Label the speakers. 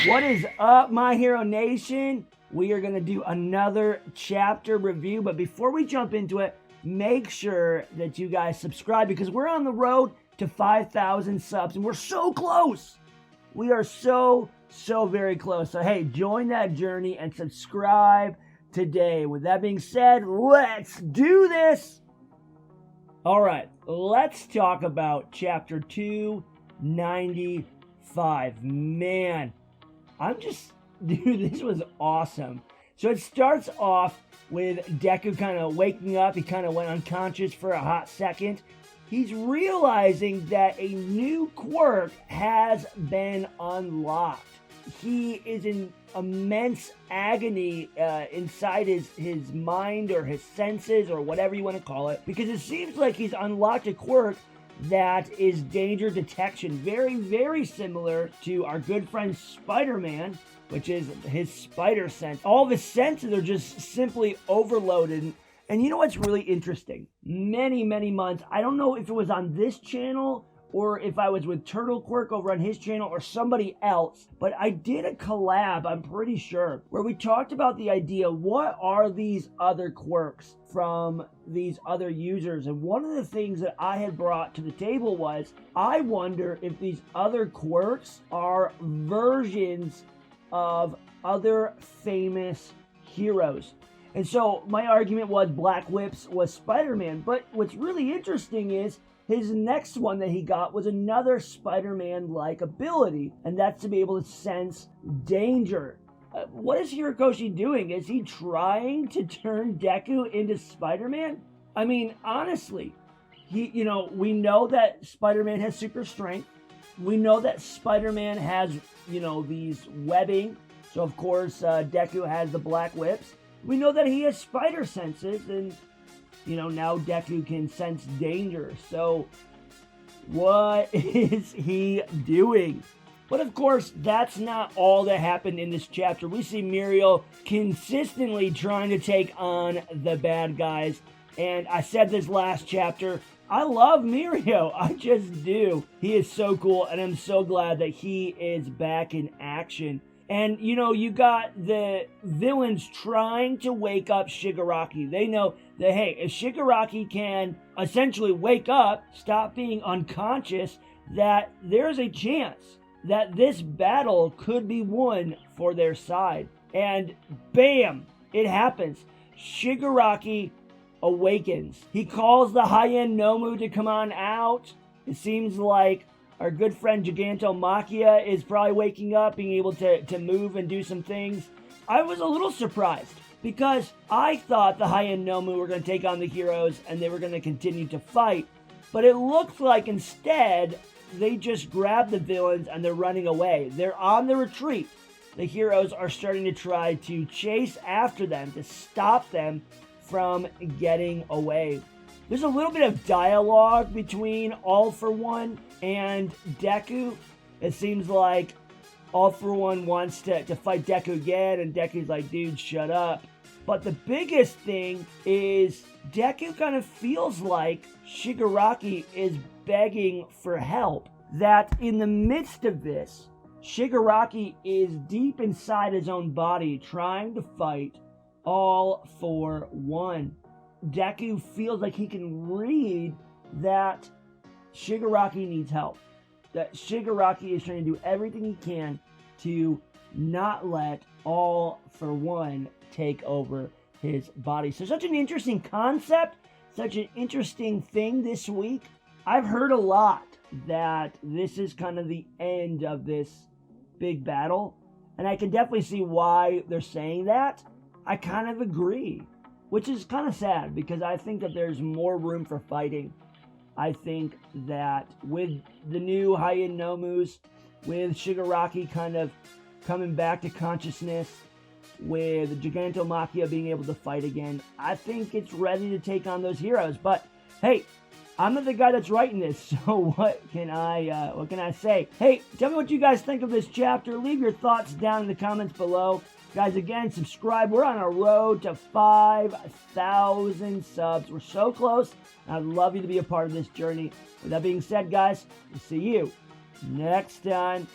Speaker 1: What is up, My Hero Nation? We are going to do another chapter review, but before we jump into it, make sure that you guys subscribe because we're on the road to 5,000 subs and we're so close. We are so very close. So hey, join that journey and subscribe today. With that being said, let's do this. All right, let's talk about chapter 295. Man, dude, this was awesome. So it starts off with Deku kind of waking up. He kind of went unconscious for a hot second. He's realizing that a new quirk has been unlocked. He is in immense agony inside his mind or his senses or whatever you want to call it, because it seems like he's unlocked a quirk that is danger detection. Very similar to our good friend Spider-Man, which is his spider sense. All of his senses are just simply overloaded. And you know what's really interesting? Many months, I don't know if it was on this channel or if I was with Turtle Quirk over on his channel or somebody else, but I did a collab, I'm pretty sure, where we talked about the idea, what are these other quirks from these other users? And one of the things that I had brought to the table was, I wonder if these other quirks are versions of other famous heroes. And so my argument was Black Whips was Spider-Man, but what's really interesting is his next one that he got was another Spider-Man-like ability, and that's to be able to sense danger. What is Horikoshi doing? Is he trying to turn Deku into Spider-Man? I mean, honestly, we know that Spider-Man has super strength. We know that Spider-Man has, these webbing. So, of course, Deku has the Black Whips. We know that he has spider senses, and now Deku can sense danger. So, what is he doing? But of course, that's not all that happened in this chapter. We see Mirio consistently trying to take on the bad guys. And I said this last chapter, I love Mirio. I just do. He is so cool, and I'm so glad that he is back in action. And, you got the villains trying to wake up Shigaraki. They know that, hey, if Shigaraki can essentially wake up, stop being unconscious, that there's a chance that this battle could be won for their side. And bam, it happens. Shigaraki awakens. He calls the high-end Nomu to come on out. It seems like our good friend Gigantomachia is probably waking up, being able to move and do some things. I was a little surprised because I thought the high-end Nomu were going to take on the heroes and they were going to continue to fight. But it looks like instead they just grabbed the villains and they're running away. They're on the retreat. The heroes are starting to try to chase after them to stop them from getting away. There's a little bit of dialogue between All For One and Deku. It seems like All For One wants to fight Deku again, and Deku's like, dude, shut up. But the biggest thing is Deku kind of feels like Shigaraki is begging for help. That in the midst of this, Shigaraki is deep inside his own body trying to fight All For One. Deku feels like he can read that Shigaraki needs help. That Shigaraki is trying to do everything he can to not let All For One take over his body. So such an interesting concept, such an interesting thing this week. I've heard a lot that this is kind of the end of this big battle, and I can definitely see why they're saying that. I kind of agree. Which is kind of sad because I think that there's more room for fighting. I think that with the new high-end Nomus, with Shigaraki kind of coming back to consciousness, with Gigantomachia being able to fight again, I think it's ready to take on those heroes. But hey, I'm not the guy that's writing this, so what can I say? Hey, tell me what you guys think of this chapter. Leave your thoughts down in the comments below. Guys, again, subscribe. We're on a road to 5,000 subs. We're so close. I'd love you to be a part of this journey. With that being said, guys, we'll see you next time.